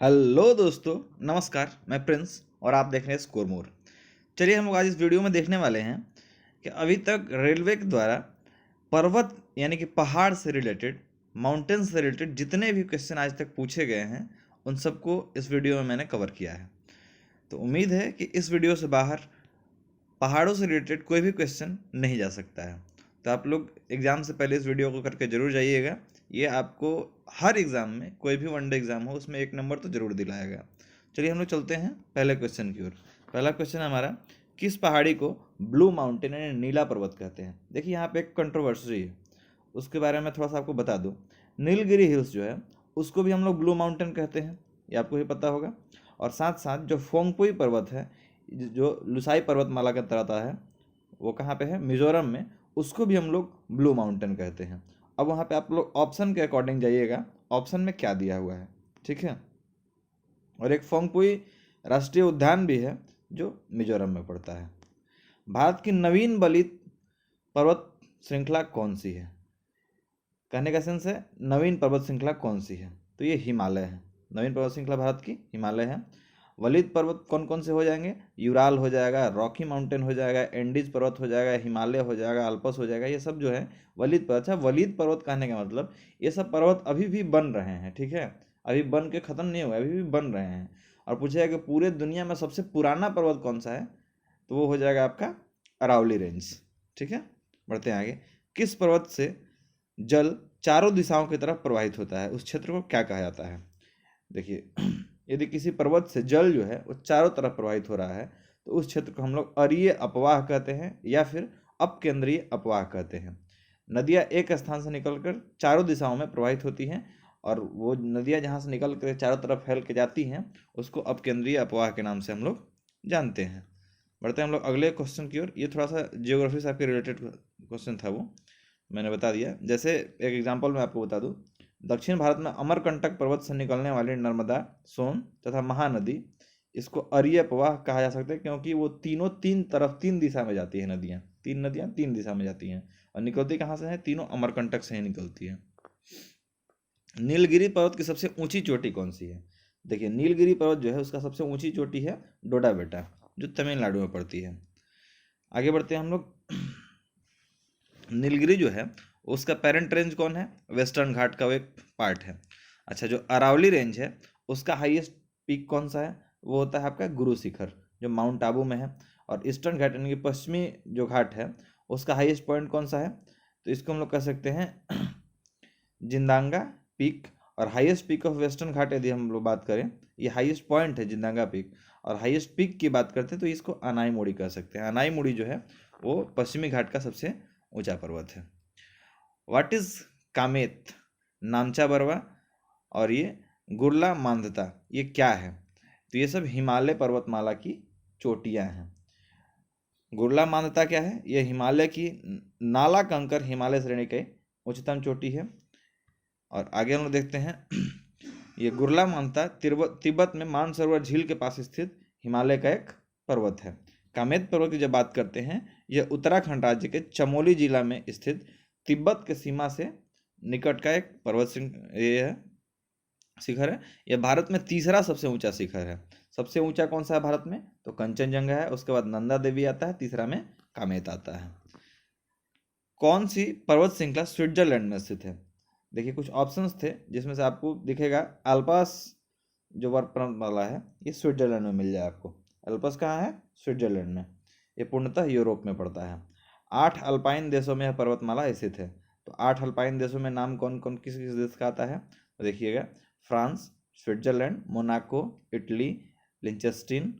Hello दोस्तों, नमस्कार। मैं प्रिंस और आप देख रहे हैं स्कोर मोर। चलिए हम लोग आज इस वीडियो में देखने वाले हैं कि अभी तक रेलवे के द्वारा पर्वत यानी कि पहाड़ से रिलेटेड, माउंटेन से रिलेटेड जितने भी क्वेश्चन आज तक पूछे गए हैं उन सबको इस वीडियो में मैंने कवर किया है। तो उम्मीद है कि इस वीडियो से बाहर पहाड़ों से रिलेटेड कोई भी क्वेश्चन नहीं जा सकता है। तो आप लोग एग्ज़ाम से पहले इस वीडियो को करके ज़रूर जाइएगा। ये आपको हर एग्ज़ाम में, कोई भी वनडे एग्ज़ाम हो उसमें 1 नंबर तो ज़रूर दिलाएगा। चलिए हम लोग चलते हैं पहले क्वेश्चन की ओर। पहला क्वेश्चन है हमारा, किस पहाड़ी को ब्लू माउंटेन यानी नीला पर्वत कहते हैं। देखिए यहाँ पे एक कंट्रोवर्सी है, उसके बारे में थोड़ा सा आपको बता दूँ। नीलगिरी हिल्स जो है उसको भी हम लोग ब्लू माउंटेन कहते हैं, ये आपको भी पता होगा। और साथ साथ जो फोंगपुई पर्वत है, जो लुसाई पर्वतमाला के तहत आता है, वो कहाँ पे है, मिजोरम में, उसको भी हम लोग ब्लू माउंटेन कहते हैं। अब वहाँ पे आप लोग ऑप्शन के अकॉर्डिंग जाइएगा, ऑप्शन में क्या दिया हुआ है, ठीक है। और एक फोंगपुई राष्ट्रीय उद्यान भी है जो मिजोरम में पड़ता है। भारत की नवीन बलित पर्वत श्रृंखला कौन सी है। कहने का सेंस है नवीन पर्वत श्रृंखला कौन सी है, तो ये हिमालय है। नवीन पर्वत श्रृंखला भारत की हिमालय है। वलित पर्वत कौन कौन से हो जाएंगे, यूराल हो जाएगा, रॉकी माउंटेन हो जाएगा, एंडीज पर्वत हो जाएगा, हिमालय हो जाएगा, अल्पस हो जाएगा। ये सब जो है वलित पर्वत है। वलित पर्वत कहने का मतलब ये सब पर्वत अभी भी बन रहे हैं, ठीक है। अभी बन के ख़त्म नहीं हुए, अभी भी बन रहे हैं। और पूछेगा कि पूरे दुनिया में सबसे पुराना पर्वत कौन सा है, तो वो हो जाएगा आपका अरावली रेंज, ठीक है। बढ़ते हैं आगे। किस पर्वत से जल चारों दिशाओं की तरफ प्रवाहित होता है, उस क्षेत्र को क्या कहा जाता है। देखिए यदि किसी पर्वत से जल जो है वो चारों तरफ प्रवाहित हो रहा है तो उस क्षेत्र को हम लोग अरीय अपवाह कहते हैं या फिर अपकेंद्रीय अपवाह कहते हैं। नदियाँ एक स्थान से निकलकर चारों दिशाओं में प्रवाहित होती हैं और वो नदियाँ जहाँ से निकल कर चारों तरफ फैल के जाती हैं उसको अपकेंद्रीय अपवाह के नाम से हम लोग जानते हैं। बढ़ते हैं हम लोग अगले क्वेश्चन की ओर। ये थोड़ा सा जियोग्राफी से आपके रिलेटेड क्वेश्चन था, वो मैंने बता दिया। जैसे एक एग्जांपल मैं आपको बता दूं, दक्षिण भारत में अमरकंटक पर्वत से निकलने वाली नर्मदा, सोन तथा महानदी, इसको अरीय प्रवाह कहा जा सकता है क्योंकि वो तीनों तीन तरफ, तीन दिशा में जाती है। तीन नदियाँ तीन दिशा में जाती हैं और निकलती कहाँ से हैं, तीनों अमरकंटक से ही निकलती हैं। नीलगिरी पर्वत की सबसे ऊंची चोटी कौन सी है। देखिए नीलगिरी पर्वत जो है उसका सबसे ऊंची चोटी है डोडा बेटा, जो तमिलनाडु में पड़ती है। आगे बढ़ते हैं हम लोग। नीलगिरी जो है उसका पेरेंट रेंज कौन है, वेस्टर्न घाट का वो एक पार्ट है। अच्छा, जो अरावली रेंज है उसका हाईएस्ट पीक कौन सा है, वो होता है आपका गुरु शिखर, जो माउंट आबू में है। और ईस्टर्न घाट यानी कि पश्चिमी जो घाट है उसका हाईएस्ट पॉइंट कौन सा है, तो इसको हम लोग कह सकते हैं जिंदांगा पीक। और हाईएस्ट पीक ऑफ वेस्टर्न घाट यदि हम लोग बात करें, ये हाईएस्ट पॉइंट है जिंदांगा पीक। और हाईएस्ट पीक की बात करते हैं तो इसको अनाई मुड़ी कह सकते हैं। अनाई मुड़ी जो है वो पश्चिमी घाट का सबसे ऊंचा पर्वत है। व्हाट इज कामेत, नामचा बरवा और ये गुरला मांधता, ये क्या है, तो ये सब हिमालय पर्वतमाला की चोटियां हैं। गुरला मांधता क्या है, ये हिमालय की नाला कंकर हिमालय श्रेणी के उच्चतम चोटी है। और आगे हम लोग देखते हैं ये गुरला मांधता तिब्बत में मानसरोवर झील के पास स्थित हिमालय का एक पर्वत है। कामेत पर्वत की जब बात करते हैं, यह उत्तराखंड राज्य के चमोली जिला में स्थित तिब्बत के सीमा से निकट का एक पर्वत ये है, शिखर है। यह भारत में तीसरा सबसे ऊंचा शिखर है। सबसे ऊंचा कौन सा है भारत में, तो कंचनजंगा है, उसके बाद नंदा देवी आता है, तीसरा में कामेत आता है। कौन सी पर्वत श्रृंखला स्विट्जरलैंड में स्थित है। देखिए कुछ ऑप्शंस थे जिसमें से आपको दिखेगा अल्पास जो पर्वतमाला है ये स्विट्जरलैंड में मिल जाए आपको। अल्पस कहाँ है, स्विट्जरलैंड में। ये पूर्णतः यूरोप में पड़ता है। 8 अल्पाइन देशों में यह पर्वतमाला स्थित है। तो 8 अल्पाइन देशों में नाम कौन कौन किस किस देश का आता है, तो देखिएगा France, Switzerland, Monaco, Italy, Liechtenstein,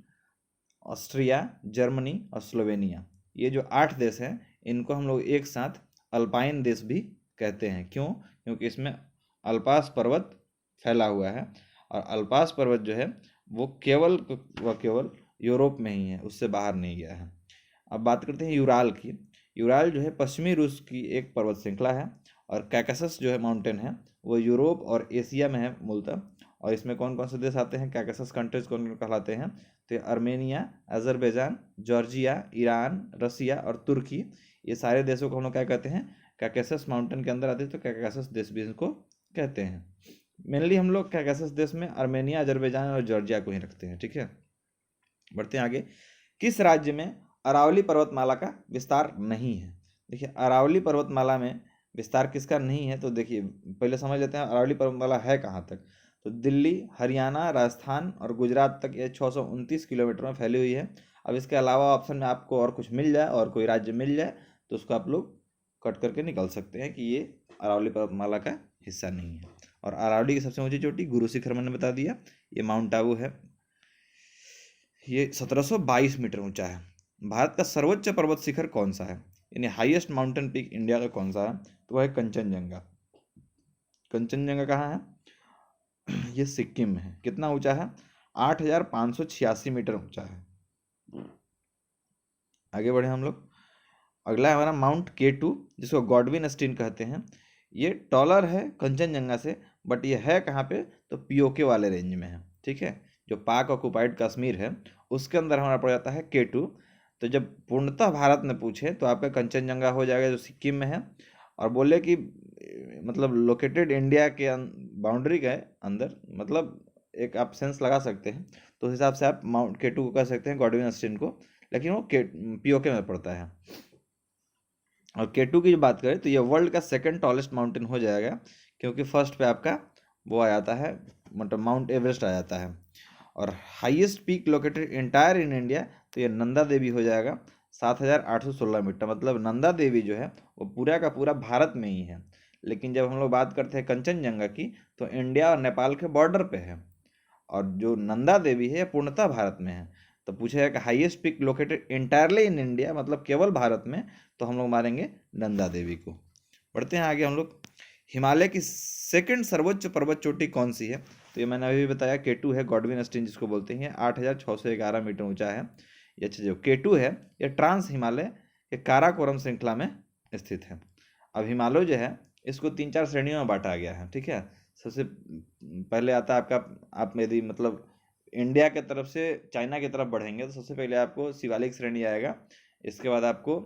Austria, Germany और स्लोवेनिया। ये जो 8 देश हैं इनको हम लोग एक साथ अल्पाइन देश भी कहते हैं। क्यों, क्योंकि इसमें अल्पास पर्वत फैला हुआ है और अल्पास पर्वत जो है वो केवल यूरोप में ही है, उससे बाहर नहीं गया है। अब बात करते हैं यूराल की। यूराल जो है पश्चिमी रूस की एक पर्वत श्रृंखला है और कैकासस जो है माउंटेन है वो यूरोप और एशिया में है मूलतः। और इसमें कौन कौन से देश आते हैं, कैकासस कंट्रीज कौन कौन कहलाते हैं, तो अर्मेनिया, अजरबैजान, जॉर्जिया, ईरान, रसिया और तुर्की। ये सारे देशों को हम लोग क्या कहते हैं, कैकासस माउंटेन के अंदर आते हैं, तो कैकासस देश भी इनको कहते हैं। मेनली हम लोग कैकेसस देश में आर्मेनिया, अजरबैजान और जॉर्जिया को ही रखते हैं। ठीक है, बढ़ते हैं आगे। किस राज्य में अरावली पर्वतमाला का विस्तार नहीं है? देखिए, अरावली पर्वतमाला में विस्तार किसका नहीं है, तो देखिए पहले समझ लेते हैं अरावली पर्वतमाला है कहाँ तक। तो दिल्ली, हरियाणा, राजस्थान और गुजरात तक ये 629 किलोमीटर में फैली हुई है। अब इसके अलावा ऑप्शन में आपको और कुछ मिल जाए और कोई राज्य मिल जाए तो उसको आप लोग कट करके निकल सकते हैं कि ये अरावली पर्वतमाला का हिस्सा नहीं है। और अरावली की सबसे ऊंची चोटी गुरु शिखर मैंने बता दिया, ये माउंट आबू है, ये 1722 मीटर ऊंचा है। भारत का सर्वोच्च पर्वत शिखर कौन सा है, यानी हाईएस्ट माउंटेन पीक इंडिया का कौन सा है, तो वह है कंचनजंगा। कंचनजंगा कहाँ है? ये सिक्किम में है। कितना ऊंचा है? 8586 मीटर ऊंचा है। आगे बढ़े हम लोग। अगला है हमारा माउंट K2, जिसको गॉडविन स्टीन कहते हैं। ये टॉलर है कंचनजंगा से, बट ये है कहाँ पे, तो पीओके वाले रेंज में है। ठीक है, जो पाक ऑक्युपाइड कश्मीर है उसके अंदर हमारा पड़ जाता है K2। तो जब पूर्णतः भारत में पूछे तो आपका कंचनजंगा हो जाएगा जो सिक्किम में है। और बोले कि मतलब लोकेटेड इंडिया के बाउंड्री के अंदर, मतलब एक आप सेंस लगा सकते हैं, तो उस हिसाब से आप माउंट K2 को कह सकते हैं, गॉडविन स्टीन को, लेकिन वो पीओके में पड़ता है। और K2 की जो बात करें तो ये वर्ल्ड का सेकंड टॉलेस्ट माउंटेन हो जाएगा, क्योंकि फर्स्ट पे आपका वो आ जाता है, मतलब माउंट एवरेस्ट आ जाता है। और highest peak located entire in India, तो ये नंदा देवी हो जाएगा, 7816 मीटर। मतलब नंदा देवी जो है वो पूरा का पूरा भारत में ही है। लेकिन जब हम लोग बात करते हैं कंचनजंगा की, तो इंडिया और नेपाल के बॉर्डर पे है, और जो नंदा देवी है पूर्णतः भारत में है। तो पूछेगा कि highest peak located entirely in India, मतलब केवल भारत में, तो हम लोग मारेंगे नंदा देवी को। बढ़ते हैं आगे हम लोग। हिमालय की सेकंड सर्वोच्च पर्वत चोटी कौन सी है? तो ये मैंने अभी बताया K2 है, गॉडविन स्टीन जिसको बोलते हैं, 8611 मीटर ऊंचा है ये। अच्छा, जो K2 है ये ट्रांस हिमालय के काराकोरम श्रृंखला में स्थित है। अब हिमालय जो है इसको 3-4 श्रेणियों में बांटा गया है। ठीक है, सबसे पहले आता है आपका, आप यदि मतलब इंडिया के तरफ से चाइना की तरफ बढ़ेंगे तो सबसे पहले आपको शिवालिक श्रेणी आएगा। इसके बाद आपको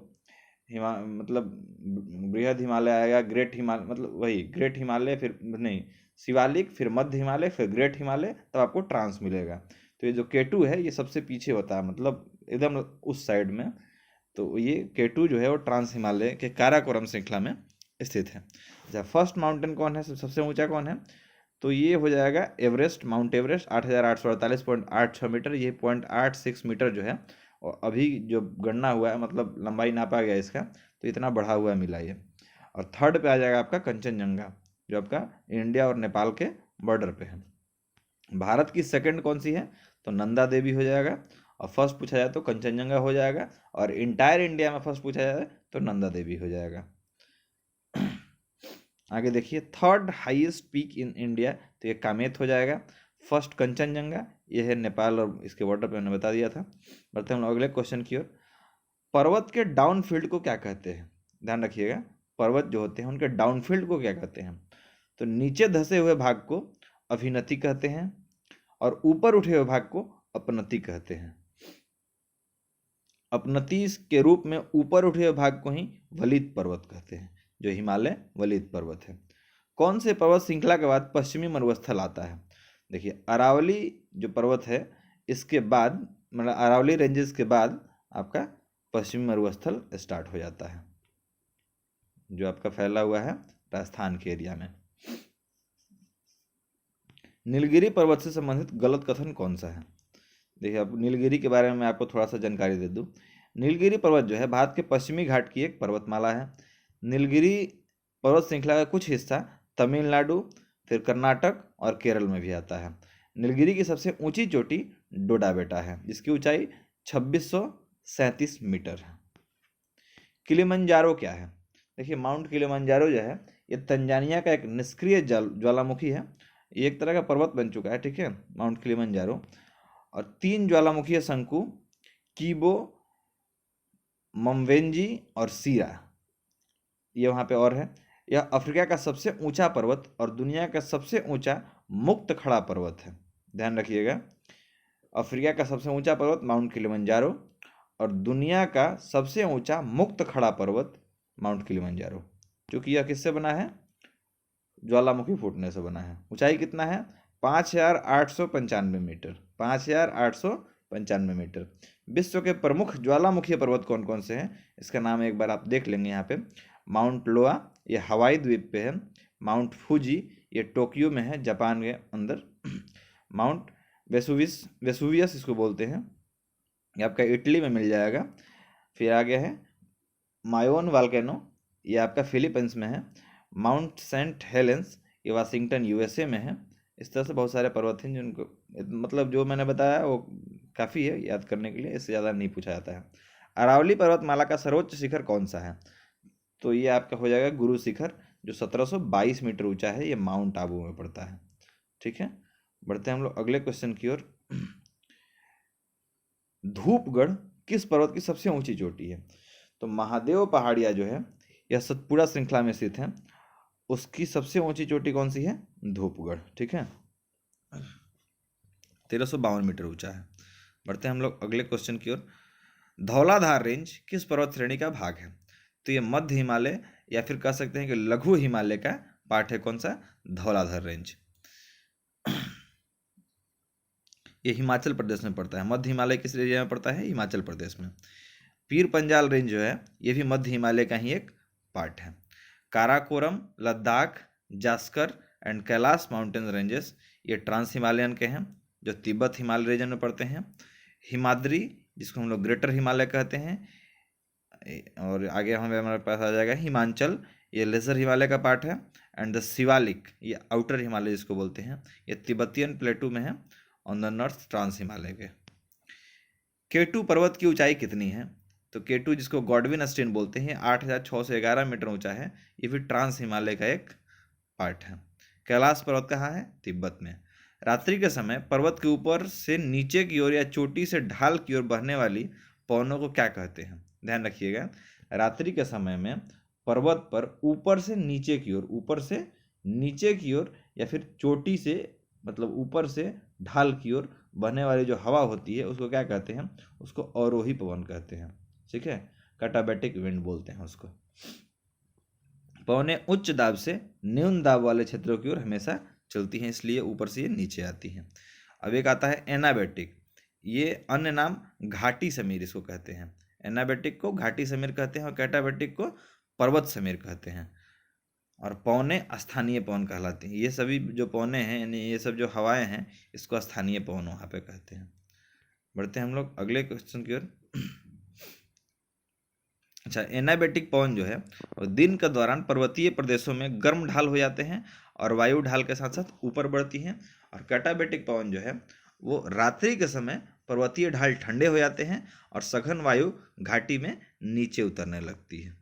मतलब बृहद हिमालय आएगा, ग्रेट हिमालय, मतलब वही ग्रेट हिमालय, फिर नहीं शिवालिक, फिर मध्य हिमालय, फिर ग्रेट हिमालय, तब आपको ट्रांस मिलेगा। तो ये जो K2 है ये सबसे पीछे होता है, मतलब एकदम उस साइड में। तो ये K2 जो है वो ट्रांस हिमालय के काराकोरम श्रृंखला में स्थित है। अच्छा, फर्स्ट माउंटेन कौन है, सबसे ऊंचा कौन है? तो ये हो जाएगा एवरेस्ट, माउंट एवरेस्ट, 8848.86 मीटर। ये 0.86 मीटर जो है, और अभी जो गणना हुआ है, मतलब लंबाई नापा गया इसका, तो इतना बढ़ा हुआ मिला ये। और थर्ड पे आ जाएगा आपका कंचनजंगा, जो आपका इंडिया और नेपाल के बॉर्डर पे है। भारत की सेकंड कौन सी है? तो नंदा देवी हो जाएगा। और फर्स्ट पूछा जाए तो कंचनजंगा हो जाएगा। और इंटायर इंडिया में फर्स्ट पूछा जाए तो नंदा देवी हो जाएगा। आगे देखिए, third highest peak in India, तो ये कामेत हो जाएगा। फर्स्ट कंचनजंगा, ये है नेपाल और इसके बॉर्डर पे, मैंने बता दिया था। बढ़ते हम लोग अगले क्वेश्चन की ओर। पर्वत के डाउनफील्ड को क्या कहते हैं? ध्यान रखिएगा, पर्वत जो होते हैं उनके डाउनफील्ड को क्या कहते हैं? तो नीचे धंसे हुए भाग को अभिनति कहते हैं, और ऊपर उठे हुए भाग को अपनति कहते हैं। अपनति के रूप में ऊपर उठे हुए भाग को ही वलित पर्वत कहते हैं, जो हिमालय वलित पर्वत है। कौन से पर्वत श्रृंखला के बाद पश्चिमी मरुस्थल आता है? देखिए, अरावली जो पर्वत है इसके बाद, मतलब अरावली रेंजेस के बाद आपका पश्चिमी मरुस्थल स्टार्ट हो जाता है, जो आपका फैला हुआ है राजस्थान के एरिया में। नीलगिरी पर्वत से संबंधित गलत कथन कौन सा है? देखिए, अब नीलगिरी के बारे में मैं आपको थोड़ा सा जानकारी दे दूं। नीलगिरी पर्वत जो है भारत के पश्चिमी घाट की एक पर्वतमाला है। नीलगिरी पर्वत श्रृंखला का कुछ हिस्सा तमिलनाडु, फिर कर्नाटक और केरल में भी आता है। नीलगिरी की सबसे ऊंची चोटी डोडाबेटा है, जिसकी ऊंचाई 2637 मीटर है। किलिमंजारो क्या है? देखिए, माउंट किलिमंजारो जो है ये तंजानिया का एक निष्क्रिय ज्वालामुखी है। ये एक तरह का पर्वत बन चुका है। ठीक है, माउंट किलिमंजारो। और 3 ज्वालामुखीय शंकु, कीबो, ममवेंजी और सीरा, ये वहाँ पे और है। यह अफ्रीका का सबसे ऊंचा पर्वत और दुनिया का सबसे ऊंचा मुक्त खड़ा पर्वत है। ध्यान रखिएगा, अफ्रीका का सबसे ऊंचा पर्वत माउंट किलिमंजारो, और दुनिया का सबसे ऊंचा मुक्त खड़ा पर्वत माउंट किलिमंजारो। क्योंकि यह किससे बना है? ज्वालामुखी फूटने से बना है। ऊंचाई कितना है? 5,895 मीटर, 5,895 मीटर। विश्व के प्रमुख ज्वालामुखी पर्वत कौन कौन से हैं, इसका नाम एक बार आप देख लेंगे यहाँ पे। माउंट लोआ, ये हवाई द्वीप पे है। माउंट फूजी, ये टोक्यो में है, जापान के अंदर। माउंट वेसुवियस इसको बोलते हैं, ये आपका इटली में मिल जाएगा। फिर आगे है मायोन वाल्केनो, ये आपका फिलीपींस में है। माउंट सेंट हेलेंस, ये वाशिंगटन यूएसए में है। इस तरह से बहुत सारे पर्वत हैं जिनको मतलब जो मैंने बताया वो काफ़ी है याद करने के लिए, इससे ज़्यादा नहीं पूछा जाता है। अरावली पर्वतमाला का सर्वोच्च शिखर कौन सा है? तो ये आपका हो जाएगा गुरु शिखर, जो 1722 मीटर ऊंचा है। ये माउंट आबू में पड़ता है। ठीक है, बढ़ते हैं हम लोग अगले क्वेश्चन की ओर। धूपगढ़ किस पर्वत की सबसे ऊंची चोटी है? तो महादेव पहाड़िया जो है यह सतपुड़ा श्रृंखला में स्थित है, उसकी सबसे ऊंची चोटी कौन सी है? धूपगढ़। ठीक है, 1352 मीटर ऊंचा है। बढ़ते हैं हम लोग अगले क्वेश्चन की ओर। धौलाधार रेंज किस पर्वत श्रेणी का भाग है? तो ये मध्य हिमालय या फिर कह सकते हैं कि लघु हिमालय का पार्ट है। कौन सा? धौलाधार रेंज। ये हिमाचल प्रदेश में पड़ता है। मध्य हिमालय किस एरिया में पड़ता है? हिमाचल प्रदेश में। पीर पंजाल रेंज जो है ये भी मध्य हिमालय का ही एक पार्ट है। Karakoram, Ladakh, Zanskar and Kailash mountain ranges ये ट्रांस हिमालयन के हैं, जो तिब्बत हिमालय रीजन में पड़ते हैं। हिमाद्री, जिसको हम लोग ग्रेटर हिमालय कहते हैं, और आगे हमारे पास आ जाएगा हिमांचल, ये लेसर हिमालय का पार्ट है। एंड द शिवालिक, ये आउटर हिमालय जिसको बोलते हैं, ये तिब्बतियन प्लेटू में है on the north trans Himalaya के। केटू पर्वत की ऊंचाई कितनी है? तो केटू, जिसको गॉडविन अस्टीन बोलते हैं, 8,611 मीटर ऊंचा है। ये भी ट्रांस हिमालय का एक पार्ट है। कैलाश पर्वत कहाँ है? तिब्बत में। रात्रि के समय पर्वत के ऊपर से नीचे की ओर या चोटी से ढाल की ओर बहने वाली पवनों को क्या कहते हैं? ध्यान रखिएगा, रात्रि के समय में पर्वत पर ऊपर से नीचे की ओर, ऊपर से नीचे की ओर या फिर चोटी से मतलब ऊपर से ढाल की ओर बहने वाली जो हवा होती है उसको क्या कहते हैं? उसको अवरोही पवन कहते हैं। ठीक है, कटाबैटिक विंड बोलते हैं उसको। पवनें उच्च दाब से न्यून दाब वाले क्षेत्रों की ओर हमेशा चलती हैं, इसलिए ऊपर से ये नीचे आती हैं। अब एक आता है एनाबैटिक, ये अन्य नाम घाटी समीर इसको कहते हैं। एनाबैटिक को घाटी समीर कहते हैं और कैटाबैटिक को पर्वत समीर कहते हैं। और पवनें स्थानीय पवन कहलाती हैं। ये सभी जो पवनें हैं यानी ये सब जो हवाएं हैं इसको स्थानीय पवन वहाँ पे कहते हैं। बढ़ते हैं हम लोग अगले क्वेश्चन की ओर। अच्छा, एनाबैटिक पवन जो है वो दिन के दौरान पर्वतीय प्रदेशों में गर्म ढाल हो जाते हैं और वायु ढाल के साथ साथ ऊपर बढ़ती हैं। और कैटाबैटिक पवन जो है वो रात्रि के समय पर्वतीय ढाल ठंडे हो जाते हैं और सघन वायु घाटी में नीचे उतरने लगती है।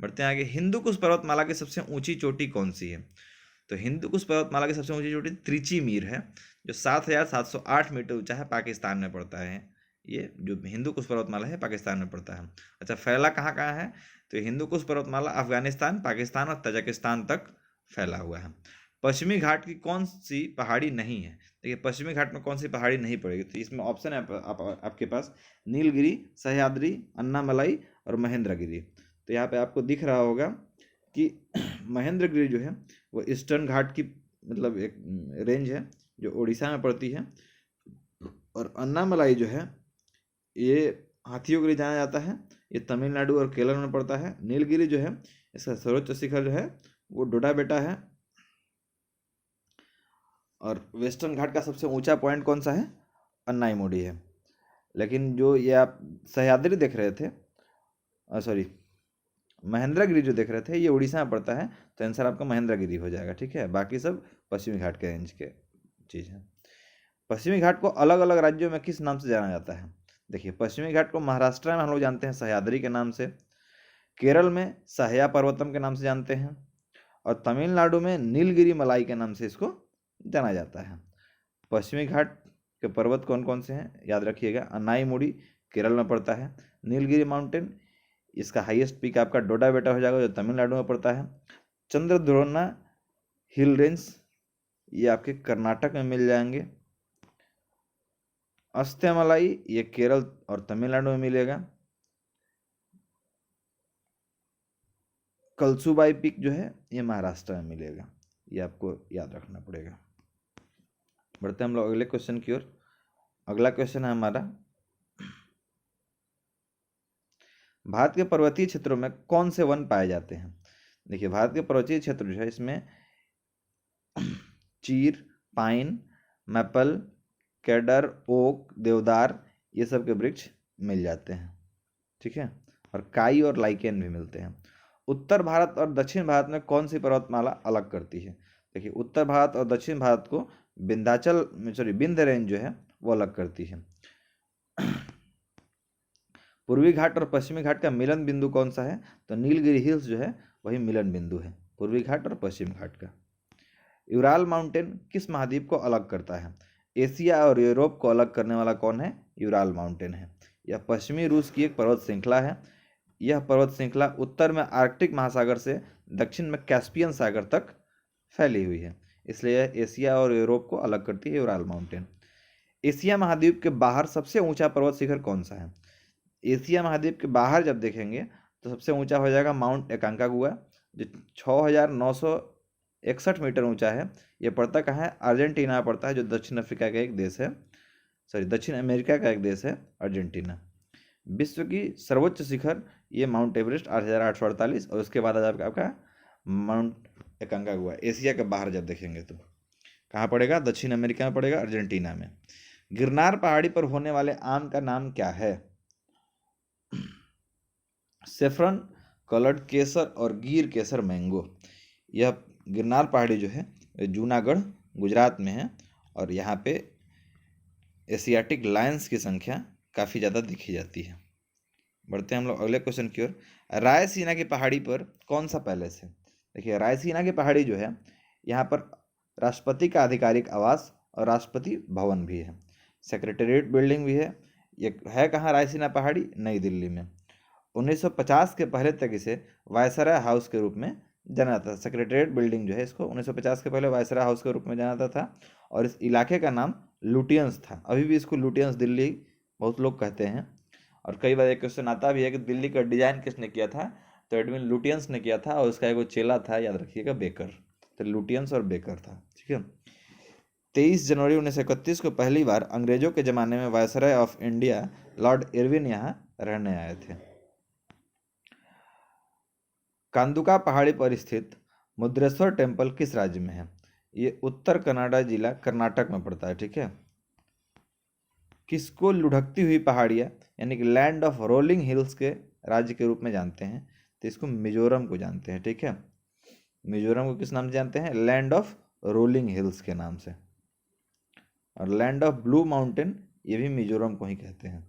बढ़ते हैं आगे। हिंदुकुश पर्वतमाला की सबसे ऊंची चोटी कौन सी है? तो हिंदुकुश पर्वतमाला की सबसे ऊंची चोटी त्रिची मीर है, जो 7,708 मीटर ऊंचा है, पाकिस्तान में पड़ता है। ये जो हिंदुकुश पर्वतमाला है पाकिस्तान में पड़ता है। अच्छा, फैला कहाँ कहाँ है? तो हिंदुकुश पर्वतमाला अफगानिस्तान, पाकिस्तान और तजाकिस्तान तक फैला हुआ है। पश्चिमी घाट की कौन सी पहाड़ी नहीं है? देखिए, पश्चिमी घाट में कौन सी पहाड़ी नहीं पड़ेगी? तो इसमें ऑप्शन है आपके पास नीलगिरी, सह्याद्री, अन्नामलाई और महेंद्रगिरी। तो यहाँ पे आपको दिख रहा होगा कि महेंद्रगिरी जो है वो ईस्टर्न घाट की मतलब एक रेंज है जो उड़ीसा में पड़ती है, और अन्नामलाई जो है ये हाथियों के लिए जाना जाता है, ये तमिलनाडु और केरल में पड़ता है। नीलगिरी जो है इसका सर्वोच्च शिखर जो है वो डोडाबेटा है। और वेस्टर्न घाट का सबसे ऊंचा पॉइंट कौन सा है? अन्नाईमुडी है। लेकिन जो ये आप सह्याद्री देख रहे थे, सॉरी महेंद्रगिरी जो देख रहे थे, ये उड़ीसा में पड़ता है, तो आंसर आपका महेंद्रगिरी हो जाएगा। ठीक है, बाकी सब पश्चिमी घाट के रेंज के चीज़ है। पश्चिमी घाट को अलग अलग राज्यों में किस नाम से जाना जाता है? देखिए, पश्चिमी घाट को महाराष्ट्र में हम लोग जानते हैं सह्याद्री के नाम से, केरल में सह्या पर्वतम के नाम से जानते हैं, और तमिलनाडु में नीलगिरी मलाई के नाम से इसको जाना जाता है। पश्चिमी घाट के पर्वत कौन कौन से हैं याद रखिएगा। अन्नाईमुडी केरल में पड़ता है। नीलगिरी माउंटेन, इसका हाईएस्ट पीक आपका डोडाबेटा हो जाएगा जो तमिलनाडु में पड़ता है। चंद्रद्रोणा हिल रेंज ये आपके कर्नाटक में मिल जाएंगे। अस्त्यमलाई ये केरल और तमिलनाडु में मिलेगा। कलसुबाई पीक जो है ये महाराष्ट्र में मिलेगा। ये आपको याद रखना पड़ेगा। बढ़ते हैं हम लोग अगले क्वेश्चन की ओर। अगला क्वेश्चन है हमारा, भारत के पर्वतीय क्षेत्रों में कौन से वन पाए जाते हैं। देखिए, भारत के पर्वतीय क्षेत्र जो है इसमें चीर, पाइन, मैपल, केडर, ओक, देवदार, ये सब के वृक्ष मिल जाते हैं। ठीक है, और काई और लाइकेन भी मिलते हैं। उत्तर भारत और दक्षिण भारत में कौन सी पर्वतमाला अलग करती है। देखिए, उत्तर भारत और दक्षिण भारत को विंध्य रेंज जो है वो अलग करती है। पूर्वी घाट और पश्चिमी घाट का मिलन बिंदु कौन सा है, तो नीलगिरी हिल्स जो है वही मिलन बिंदु है, पूर्वी घाट और पश्चिम घाट का। यूराल माउंटेन किस महाद्वीप को अलग करता है। एशिया और यूरोप को अलग करने वाला कौन है, यूराल माउंटेन है। यह पश्चिमी रूस की एक पर्वत श्रृंखला है। यह पर्वत श्रृंखला उत्तर में आर्कटिक महासागर से दक्षिण में कैस्पियन सागर तक फैली हुई है, इसलिए यह एशिया और यूरोप को अलग करती है, यूराल माउंटेन। एशिया महाद्वीप के बाहर सबसे ऊंचा पर्वत शिखर कौन सा है। एशिया महाद्वीप के बाहर जब देखेंगे तो सबसे ऊंचा हो जाएगा माउंट एकांकागुआ, जो 6,961 मीटर ऊंचा है। ये पड़ता कहाँ है, अर्जेंटीना पड़ता है, जो दक्षिण अफ्रीका का एक देश है, दक्षिण अमेरिका का एक देश है अर्जेंटीना। विश्व की सर्वोच्च शिखर ये माउंट एवरेस्ट 8,848, और उसके बाद आपका माउंट एकांकागुआ। एशिया के बाहर जब देखेंगे तो कहाँ पड़ेगा, दक्षिण अमेरिका में पड़ेगा, अर्जेंटीना में। गिरनार पहाड़ी पर होने वाले आम का नाम क्या है। सेफ्रन, कलर्ड केसर और गिर केसर मैंगो। यह गिरनार पहाड़ी जो है जूनागढ़ गुजरात में है, और यहाँ पे एशियाटिक लायंस की संख्या काफ़ी ज़्यादा देखी जाती है। बढ़ते हैं हम लोग अगले क्वेश्चन की ओर। रायसीना की पहाड़ी पर कौन सा पैलेस है। देखिए, रायसीना की पहाड़ी जो है यहाँ पर राष्ट्रपति का आधिकारिक आवास और राष्ट्रपति भवन भी है, सेक्रेटेरिएट बिल्डिंग भी है। ये है कहाँ, रायसीना पहाड़ी, नई दिल्ली में। 1950 के पहले तक इसे वायसराय हाउस के रूप में जाना जाता था। सेक्रेटेरिएट बिल्डिंग जो है इसको 1950 के पहले वायसराय हाउस के रूप में जाना जाता था, और इस इलाके का नाम लुटियंस था। अभी भी इसको लुटियंस दिल्ली बहुत लोग कहते हैं। और कई बार एक क्वेश्चन आता भी है कि दिल्ली का डिजाइन किसने किया था, तो एडविन लुटियंस ने किया था, और उसका एक चेला था, याद रखिएगा, बेकर। तो लुटियंस और बेकर था। ठीक है। 23 जनवरी 1931 को पहली बार अंग्रेजों के ज़माने में viceroy of India Lord Irwin यहाँ रहने आए थे। कांदुका पहाड़ी पर स्थित मुद्रेश्वर टेम्पल किस राज्य में है। ये उत्तर कन्नड़ा जिला कर्नाटक में पड़ता है। ठीक है। किसको लुढ़कती हुई पहाड़ियाँ यानी कि लैंड ऑफ रोलिंग हिल्स के राज्य के रूप में जानते हैं, तो इसको मिजोरम को जानते हैं। ठीक है। मिजोरम को किस नाम से जानते हैं, लैंड ऑफ रोलिंग हिल्स के नाम से। और लैंड ऑफ ब्लू माउंटेन ये भी मिजोरम को ही कहते हैं।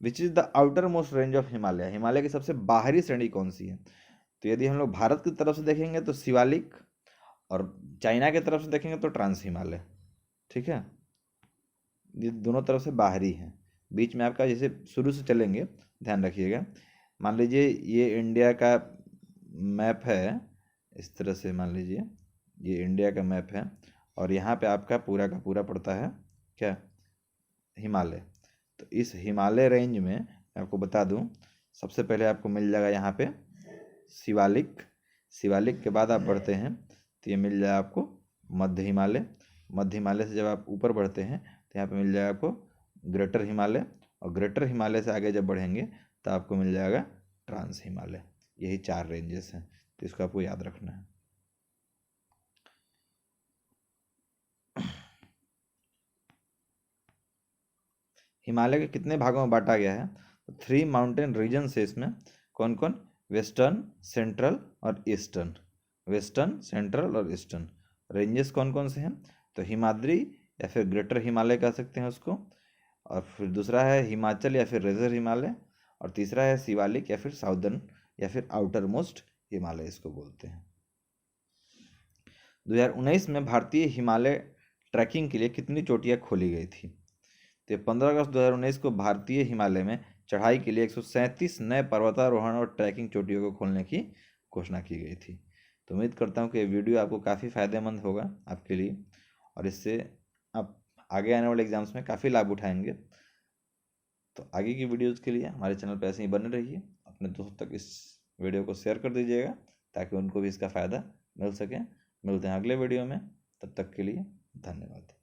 Which is the outer most range of Himalaya. Himalaya की सबसे बाहरी श्रेणी कौन सी है। तो यदि हम लोग भारत की तरफ से देखेंगे तो शिवालिक, और चाइना की तरफ से देखेंगे तो ट्रांस हिमालय। ठीक है। ये दोनों तरफ से बाहरी हैं। बीच में आपका जैसे शुरू से चलेंगे, ध्यान रखिएगा। मान लीजिए ये इंडिया का मैप है, इस तरह से मान लीजिए ये इंडिया का मैप है, और यहाँ पे आपका पूरा का पूरा पड़ता है क्या, हिमालय। तो इस हिमालय रेंज में मैं आपको बता दूं, सबसे पहले आपको मिल जाएगा यहाँ पे शिवालिक। शिवालिक के बाद आप बढ़ते हैं तो ये मिल जाएगा आपको मध्य हिमालय। मध्य हिमालय से जब आप ऊपर बढ़ते हैं तो यहाँ पे मिल जाएगा आपको ग्रेटर हिमालय, और ग्रेटर हिमालय से आगे जब बढ़ेंगे तो आपको मिल जाएगा ट्रांस हिमालय। यही 4 रेंजेस हैं, तो इसको आपको याद रखना है। हिमालय के कितने भागों में बांटा गया है, तो 3 माउंटेन रीजन है इसमें। कौन कौन, वेस्टर्न, सेंट्रल और ईस्टर्न। वेस्टर्न, सेंट्रल और ईस्टर्न रेंजेस कौन कौन से हैं, तो हिमाद्री या फिर ग्रेटर हिमालय कह सकते हैं उसको, और फिर दूसरा है हिमाचल या फिर रेजर हिमालय, और तीसरा है शिवालिक या फिर साउदर्न या फिर आउटर मोस्ट हिमालय इसको बोलते हैं। 2019 में भारतीय हिमालय ट्रैकिंग के लिए कितनी चोटियाँ खोली गई थी। तो 15 अगस्त 2019 को भारतीय हिमालय में चढ़ाई के लिए 137 नए पर्वतारोहण और ट्रैकिंग चोटियों को खोलने की घोषणा की गई थी। तो उम्मीद करता हूँ कि ये वीडियो आपको काफ़ी फ़ायदेमंद होगा आपके लिए, और इससे आप आगे आने वाले एग्जाम्स में काफ़ी लाभ उठाएंगे। तो आगे की वीडियोज़ के लिए हमारे चैनल पर ऐसे ही बने रहिए। अपने दोस्तों तक इस वीडियो को शेयर कर दीजिएगा ताकि उनको भी इसका फ़ायदा मिल सके। मिलते हैं अगले वीडियो में, तब तक के लिए धन्यवाद।